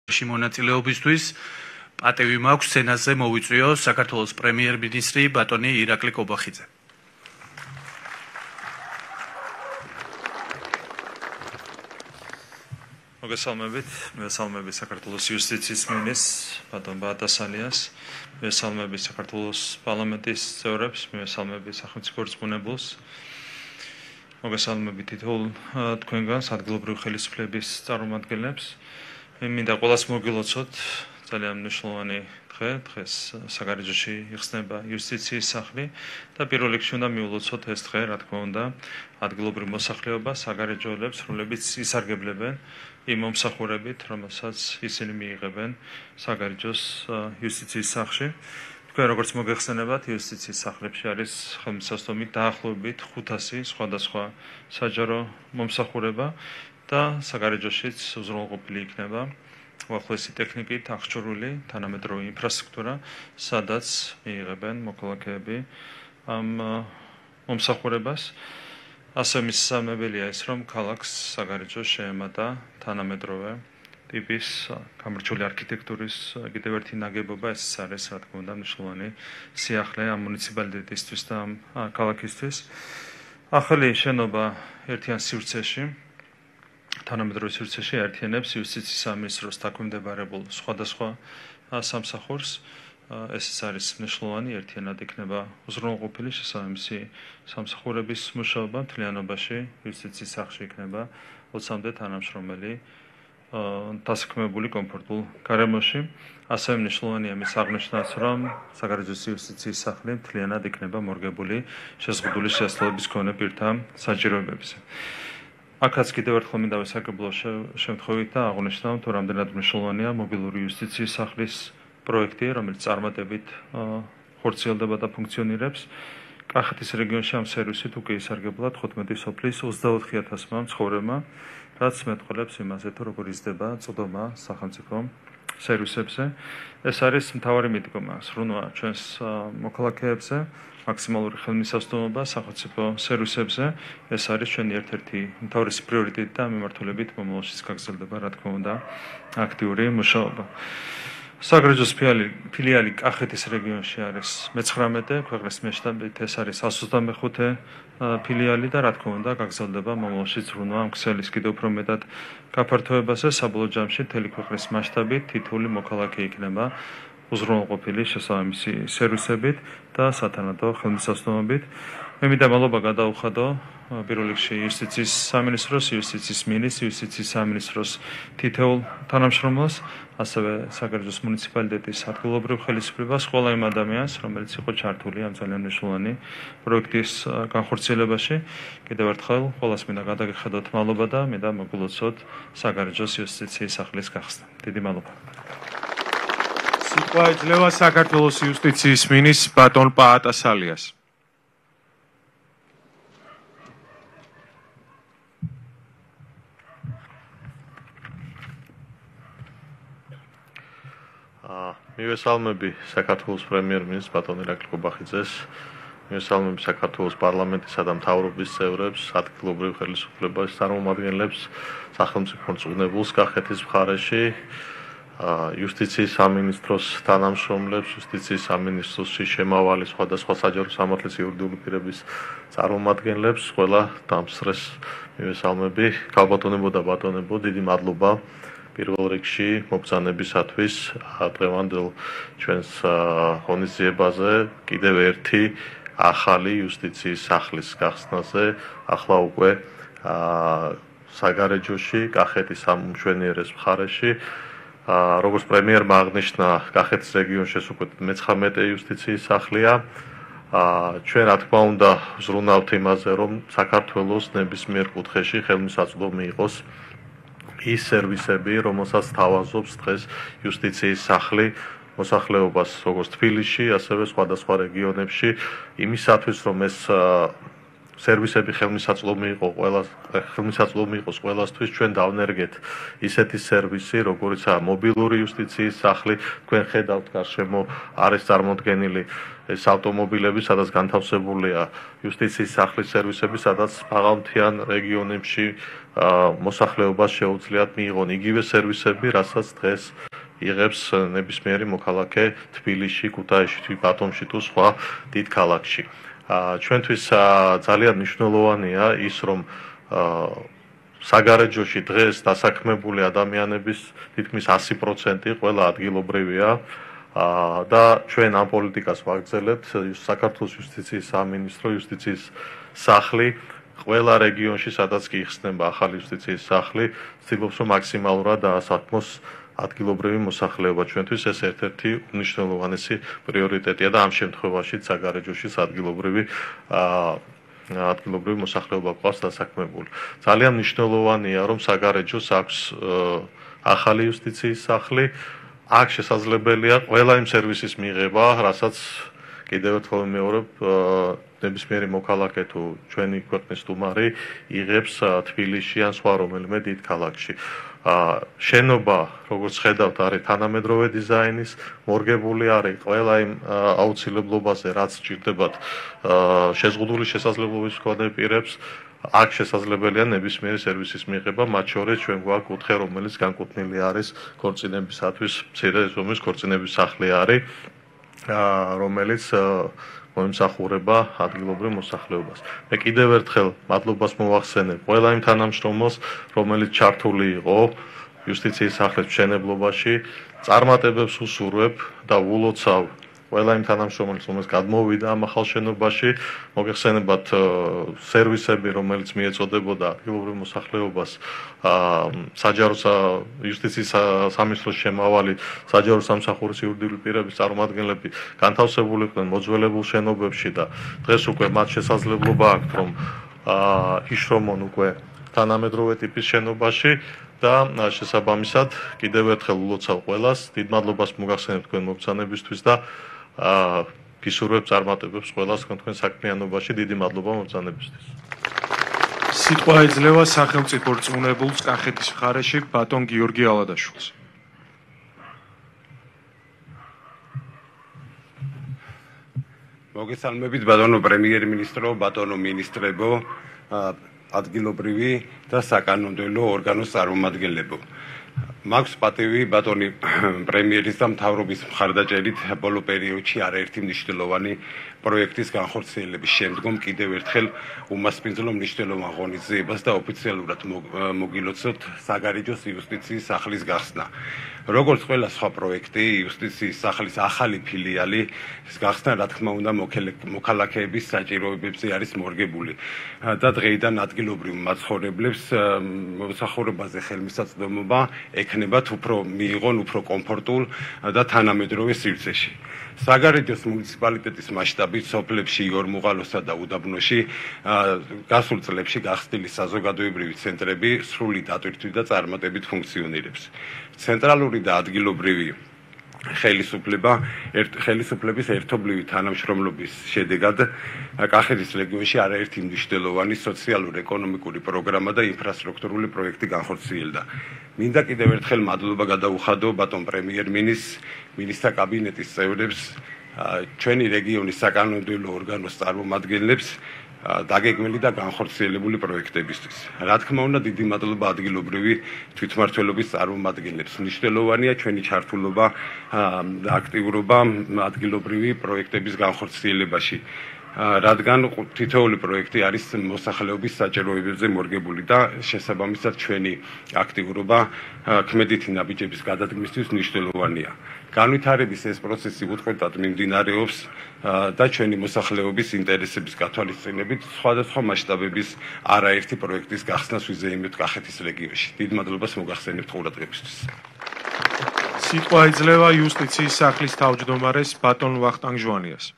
მონაწილეობისთვის პატივი მაქვს სცენაზე მოვიწვიო საქართველოს პრემიერ-მინისტრი ბატონი ირაკლი კობახიძე. მოგესალმებით საქართველოს იუსტიციის მინისტრს ბატონ ბატასალიას, მოგესალმებით საქართველოს პარლამენტის წევრებს, მოგესალმებით სახელმწიფო რწმუნებულს, მოგესალმებით თითოეულ თქვენგანს ადგილობრივი ხელისუფლების წარმომადგენლებს. მე მინდა ყველას მოგილოცოთ ძალიან მნიშვნელოვანი დღეს საგარეჯოში იხსნება იუსტიციის სახლი და პირველ რიგში უნდა მიულოცოთ ეს დღე, რა თქმა უნდა, ადგილობრივ მოსახლეობას, საგარეჯოელებს, რომლებიც ისარგებლებენ იმ მომსახურებით, რომელსაც ისინი მიიღებენ საგარეჯოს იუსტიციის სახლში. თქვენ როგორც მოგეხსენებათ, იუსტიციის სახლებში არის ხელმისაწვდომით დაახლოებით 500 სხვადასხვა საჯარო მომსახურება და საგარეჯოშიც უზრუნველყოფილი იქნება უახლოესი ტექნიკით აღჭურვილი თანამედროვე ინფრასტრუქტურა, სადაც მიიღებენ მოქალაქეები ამ მომსახურებას. ასევე მისამებელია ის, რომ ქალაქს საგარეჯო შეემატა თანამედროვე ტიპის გამორჩეული არქიტექტურის კიდევ ერთი ნაგებობა, ეს არის, რა თქმა უნდა, მნიშვნელოვანი სიახლე ამ მუნიციპალიტეტისთვის და ამ ქალაქისთვის. ახალი შენობა ერთიან სივრცეში, თანამედროვე სივრცეში აერთიანებს იუსტიციის სამინისტროს დაქვემდებარებულ სხვადასხვა სამსახურს. ეს არის მნიშვნელოვანი, ერთიანად იქნება უზრუნველყოფილი შესაბამისი სამსახურების მუშაობა. მთლიანობაში იუსტიციის სახლში იქნება 20-მდე თანამშრომელი დასაქმებული კომფორტულ გარემოში. ასევე მნიშვნელოვანია მის აღნიშვნაც, რომ საგარეჯოს იუსტიციის სახლი მთლიანად იქნება მორგებული შეზღუდული შესაძლებლობის მქონე პირთა საჭიროებებზე. აქაც კიდევ ერთხელ მინდა ვესარგებლო შემთხვევით და აღვნიშნავ, თუ რამდენად მნიშვნელოვანია მობილური იუსტიციის სახლის პროექტი, რომელიც წარმატებით ხორციელდება და ფუნქციონირებს. კახეთის რეგიონში ამ სერვისით უკვე ისარგებლა 15 სოფლის 24,000 მცხოვრებმა, რაც მეტყველებს იმაზე, თუ როგორ იზრდება წვდომა სახელმწიფო სერვისებზე. ეს არის მთავარი მიდგომა სრუნა ჩვენს მოქალაქეებზე, მაქსიმალური ხელმისაწვდომობა სახელმწიფო სერვისებზე. ეს არის ჩვენი ერთ-ერთი მთავრესი პრიორიტეტი და მიმართულებით მომავალშიც გაგრძელდება, რა თქმა უნდა, აქტიური მუშაობა. საგარეჯოს ფილიალი კახეთის რეგიონში არის 19, ქვეყნის მასშტაბით ეს არის 125 ფილიალი და რა თქმა უნდა გაგრძელდება მომავალშიც სრუნა ამ ქსელის კიდევ უფრო მეტად გაფართოებაზე. საბოლოო ჯამში მთელი ქვეყნის მასშტაბით თითოეული მოქალაქე იქნება უზრუნველყოფილი შესაბამისი სერვისებით და სათანადო ხელმისაწვდომობით. მე მინდა მადლობა გადაუხადო პირველ რიგში იუსტიციის სამინისტროს, იუსტიციის მინისტრს, იუსტიციის სამინისტროს თითოეულ თანამშრომლებს, ასევე საგარეჯოს მუნიციპალიტეტის ადგილობრივ ხელისუფლებას, ყველა იმ ადამიანს, რომელიც იყო ჩართული ამ ძალიან მნიშვნელოვანი პროექტის განხორციელებაში. კიდევ ერთხელ ყველას მინდა გადაგიხადოთ მადლობა და მინდა მოგულოცოთ საგარეჯოს იუსტიციის სახლის გახსნა. დიდი მადლობა. სიტყვა ეძლევა საქართველოს იუსტიციის მინისტრს ბატონ პაატასალიას. მივესალმები საქართველოს პრემიერ-მინისტრს ბატონ ირაკლი კობახიძეს, მივესალმები საქართველოს პარლამენტისა და მთავრობის წევრებს, ადგილობრივ ხელისუფლებას წარმომადგენლებს, სახელმწიფო რწმუნებულს კახეთის მხარეში, იუსტიციის სამინისტროს თანამშრომლებს, იუსტიციის სამინისტროში შემავალი სხვადასხვა საჯარო სამართლის იურიდიული პირების წარმომადგენლებს, ყველა დამსწრეს მივესალმები. ქალბატონებო და ბატონებო, დიდი მადლობა პირველ რიგში მობრძანებისათვის დღევანდელ ჩვენს ღონისძიებაზე კიდევ ერთი ახალი იუსტიციის სახლის გახსნაზე, ახლა უკვე საგარეჯოში, კახეთის სამშვენიერეს მხარეში. როგორც პრემიერმა აღნიშნა, კახეთის რეგიონში ეს უკვე 19 იუსტიციის სახლია. ჩვენ რა თქმა უნდა ვზრუნავთ იმაზე, რომ საქართველოს ნებისმიერ კუთხეში ხელმისაწვდომი იყოს ის სერვისები, რომელსაც თავაზობს დღეს იუსტიციის სახლი მოსახლეობას როგორც თბილისში, ასევე სხვადასხვა რეგიონებში, იმისათვის, რომ ეს სერვისები ხელმისაწვდომი იყოს ყველასთვის, ჩვენ დავნერგეთ ისეთი სერვისი, როგორიცაა მობილური იუსტიციის სახლი, თქვენ ხედავთ გარშემო არის წარმოდგენილი ეს ავტომობილები, სადაც განთავსებულია იუსტიციის სახლის სერვისები, სადაც მაღალმთიან რეგიონებში მოსახლეობას შეუძლიათ მიიღონ იგივე სერვისები, რასაც დღეს იღებს ნებისმიერი მოქალაქე თბილისში, ქუთაისში, ბათუმში თუ სხვა დიდ ქალაქში. ჩვენთვის ძალიან მნიშვნელოვანია ის, რომ საგარეჯოში დღეს დასაქმებული ადამიანების თითქმის 100% ყველა ადგილობრივია და ჩვენ ამ პოლიტიკას ვაგრძელებთ. საქართველოს იუსტიციის სამინისტრო, იუსტიციის სახლი ყველა რეგიონში, სადაც კი იხსნება ახალი იუსტიციის სახლი, ცდილობს რომ მაქსიმალურად დაასაქმოს ადგილობრივი მოსახლეობა. ჩვენთვის ეს ერთ-ერთი უმნიშვნელოვანესი პრიორიტეტია და ამ შემთხვევაშიც საგარეჯოში ადგილობრივი მოსახლეობა გვყავს დასაქმებული. ძალიან მნიშვნელოვანია, რომ საგარეჯოს აქვს ახალი იუსტიციის სახლი. აქ შესაძლებელია ყველა იმ სერვისის მიღება, რასაც კიდევ ერთხელ ვიმეორებ, ნებისმიერი მოქალაქე თუ ჩვენი ქვეყნის სტუმარი იღებს თბილისში ან სხვა რომელიმე დიდ ქალაქში. შენობა, როგორც ხედავთ, არის თანამედროვე დიზაინის, მორგებული არის ყველა იმ აუცილებლობაზე, რაც სჭირდებათ შეზღუდული შესაძლებლობის მქონე პირებს. აქ შესაძლებელია ნებისმიერი სერვისის მიღება, მათ შორის ჩვენ გვაქვს კუთხე, რომელიც განკუთვნილი არის ქორწინებისათვის, მცირე ზომის ქორწინების სახლი არის, რომელიც მოემსახურება ადგილობრივ მოსახლეობას. მე კიდევ ერთხელ მადლობას მოვახსენებ ყველა იმ თანამშრომელს, რომელიც ჩართული იყო იუსტიციის სახლის მშენებლობაში, წარმატებებს უსურვებ და ულოცავ ყველა იმ თანამშრომელს, რომელიც გადმოვიდა ამ ახალ შენობაში, მოგეხსენებათ სერვისები, რომელიც მიეწოდებოდა ადგილობრივ მოსახლეობას საჯარო იუსტიციის სამინისტროს შემავალი საჯარო სამსახურის იურიდიული პირების წარმომადგენლები განთავსებული იყვნენ მოძველებულ შენობებში და დღეს უკვე მათ შესაძლებლობა აქვთ, რომ იშრომონ უკვე თანამედროვე ტიპის შენობაში და შესაბამისად კიდევ ერთხელ ულოცავ ყველას, დიდ მადლობას მოგახსენებ თქვენ მობრძანებისთვის და გისურვებ წარმატებებს ყველას თქვენ საქმიანობაში. დიდი მადლობა მობრძანებისთვის. სიტყვა ეძლევა სახელმწიფო რწმუნებულს კახეთის მხარეში ბატონ გიორგი ალადაშვილს. მოგესალმებით ბატონო პრემიერ-მინისტრო, ბატონო მინისტრებო, ადგილობრივი და საკანონმდებლო ორგანოს წარმომადგენლებო. მაქვს პატივი ბატონი პრემიერის და მთავრობის მხარდაჭერით ბოლო პერიოდში არაერთი მნიშვნელოვანი პროექტის განხორციელების შემდგომ კიდევ ერთხელ უმასპინძლო მნიშვნელოვან ღონისძიებას და ოფიციალურად მოგილოცოთ საგარეჯოს იუსტიციის სახლის გახსნა. როგორც ყველა სხვა პროექტი, იუსტიციის სახლის ახალი ფილიალი გახსნა, რა თქმა უნდა, მოქალაქეების საჭიროებებზე არის მორგებული და დღეიდან ადგილობრივ მაცხოვრებლებს მოსახურებაზე ხელმისაწვდომობა ექნებათ მიიღონ უფრო კომფორტულ და თანამედროვე სივრცეში. საგარეჯოს მუნიციპალიტეტის მასშტაბით სოფლებში იორმუღალოსა და უდაბნოში გასულ წლებში გახსნილი საზოგადოებრივი ცენტრები სრული დატვირთვით და წარმატებით ფუნქციონირებს. ცენტრალური და ადგილობრივი ხელისუფლების ერთობლივი თანამშრომლობის შედეგად კახეთის რეგიონში არაერთი მნიშვნელოვანი სოციალურ-ეკონომიკური პროგრამა და ინფრასტრუქტურული პროექტი განხორციელდა. მინდა კიდევ ერთხელ მადლობა გადაუხადო ბატონ პრემიერ-მინისტრთა კაბინეტის წევრებს, ჩვენი რეგიონის საკანონმდებლო ორგანოს წარმომადგენლებს დაგეგმილი და განხორციელებული პროექტებისთვის. რა თქმა უნდა, დიდი მადლობა ადგილობრივი თვითმმართველობის წარმომადგენლებს. მნიშვნელოვანია ჩვენი ჩართულობა და აქტიურობა ადგილობრივი პროექტების განხორციელებაში. რადგან თითოეული პროექტი არის მოსახლეობის საჭიროებებზე მორგებული და შესაბამისად ჩვენი აქტიურობა ქმედითი ნაბიჯების გადადგმისთვის მნიშვნელოვანია. განვითარების ეს პროცესი უთხრეთად მიმდინარეობს და ჩვენი მოსახლეობის ინტერესების გათვალისწინებით სხვადასხვა მასშტაბების არაერთი პროექტის გახსნას ვიზეიმებთ კახეთის რეგიონში. დიდ მადლობას მოგახსენებთ ყურადღებისთვის. სიტყვა ეძლევა იუსტიციის სახლის თავმჯდომარეს ბატონ ვახტანგ ჟვანიას.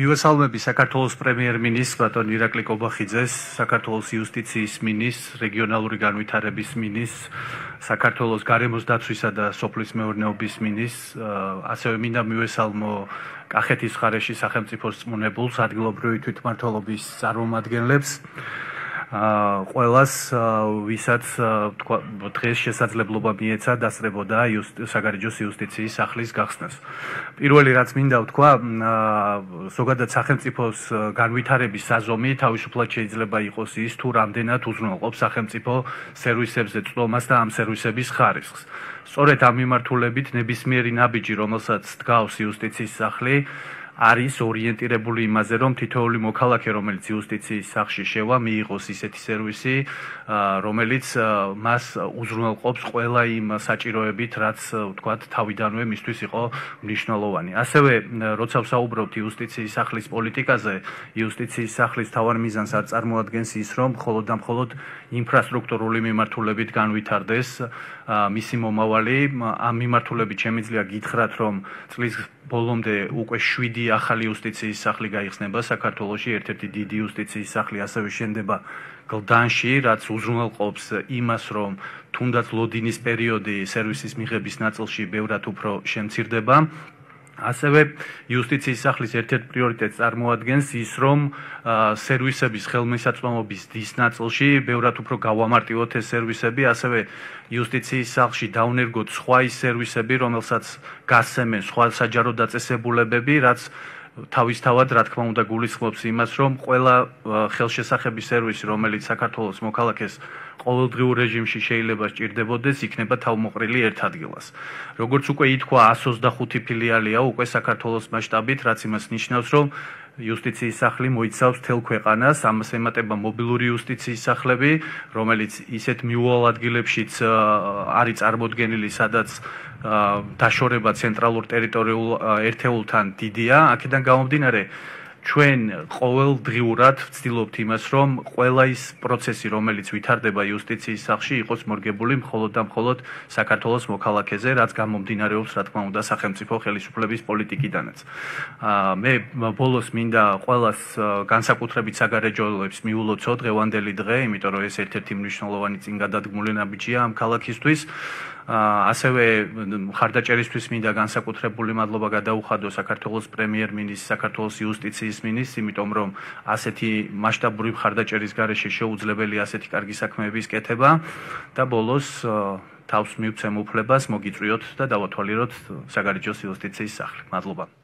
მივესალმები საქართველოს პრემიერ-მინისტრს ბატონ ირაკლი კობახიძეს, საქართველოს იუსტიციის მინისტრს, რეგიონალური განვითარების მინისტრს, საქართველოს გარემოს დაცვისა და სოფლის მეურნეობის მინისტრს, ასევე მინდა მივესალმო კახეთის მხარეში სახელმწიფოს წმუნებულს, ადგილობრივი თვითმმართველობის წარმომადგენლებს, ყველას, ვისაც დღეს შესაძლებლობა მიეცა დასწრებოდა საგარეჯოს იუსტიციის სახლის გახსნას. პირველი რაც მინდა ვთქვა, ზოგადად სახელმწიფოს განვითარების საზომი თავისუფლად შეიძლება იყოს ის, თუ რამდენად უზრუნველყოფს სახელმწიფო სერვისებზე წვდომას და ამ სერვისების ხარისხს. სწორედ ამ მიმართულებით ნებისმიერი ნაბიჯი, რომელსაც დგავს იუსტიციის სახლი, არის ორიენტირებული იმაზე, რომ თითოეული მოქალაქე, რომელიც იუსტიციის სახლში შევა, მიიღოს ისეთი სერვისი, რომელიც მას უზრუნველყოფს ყველა იმ საჭიროებით, რაც ვთქვათ, თავიდანვე მისთვის იყო მნიშვნელოვანი. ასევე, როცა ვსაუბრობთ იუსტიციის სახლის პოლიტიკაზე, იუსტიციის სახლის მთავარ მიზანს არ წარმოადგენს ის, რომ მხოლოდ და მხოლოდ ინფრასტრუქტურული მიმართულებით განვითარდეს მისი მომავალი. ამ მიმართულებით შემიძლია გითხრათ, რომ წლის ბოლომდე უკვე 7 ახალი იუსტიციის სახლი გაიხსნება საქართველოში, ერთ-ერთი დიდი იუსტიციის სახლი ასევე შენდება გლდანში, რაც უზრუნველყოფს იმას, რომ თუნდაც ლოდინის პერიოდი სერვისის მიღების ნაწილში ბევრად უფრო შემცირდება. ასევე იუსტიციის სახლის ერთ-ერთ პრიორიტეტს წარმოადგენს ის, რომ სერვისების ხელმისაწვდომობის დის ნაწილში ბევრად უფრო გავამარტივოთ ეს სერვისები, ასევე იუსტიციის სახლში დავნერგოთ სხვა ის სერვისები, რომელსაც გასცემენ სხვა საჯარო დაწესებულებები, რაც თავისთავად, რა თქმა უნდა, გულისხმობს იმას, რომ ყველა ხელშესახების სერვისი, რომელიც საქართველოს მოქალაქეს ყოველდღიურ რეჟიმში შეიძლება სჭირდებოდეს, იქნება თავმოყრილი ერთ ადგილას. როგორც უკვე ითქვა, 125 ფილიალია უკვე საქართველოს მასშტაბით, რაც იმას ნიშნავს, რომ იუსტიციის სახლი მოიცავს მთელ ქვეყანას, ამას ემატება მობილური იუსტიციის სახლები, რომელიც ისეთ მიუვალ ადგილებშიც არის წარმოდგენილი, სადაც დაშორება ცენტრალურ ტერიტორიულ ერთეულთან დიდია. აქედან გამომდინარე, ჩვენ ყოველდღიურად ვცდილობთ იმას, რომ ყველა ის პროცესი, რომელიც ვითარდება იუსტიციის სახლში, იყოს მორგებული მხოლოდ და მხოლოდ საქართველოს მოქალაქეზე, რაც გამომდინარეობს, რა თქმა უნდა, სახელმწიფო ხელისუფლების პოლიტიკიდანაც. მე ბოლოს მინდა ყველას განსაკუთრებით საგარეჯოელებს მიულოცო დღევანდელი დღე, იმიტომ რომ ეს ერთ-ერთი მნიშვნელოვანი წინგადადგმული ნაბიჯია ამ ქალაქისთვის. ასევე მხარდაჭერისთვის მინდა განსაკუთრებული მადლობა გადაუხადო საქართველოს პრემიერ-მინისტრს, საქართველოს იუსტიციის მინისტრს, იმიტომ რომ ასეთი მასშტაბური მხარდაჭერის გარეშე შეუძლებელია ასეთი კარგი საქმეების კეთება და ბოლოს თავს მივცემ უფლებას მოგიწვიოთ და დავათვალიეროთ საგარეჯოს იუსტიციის სახლი. მადლობა.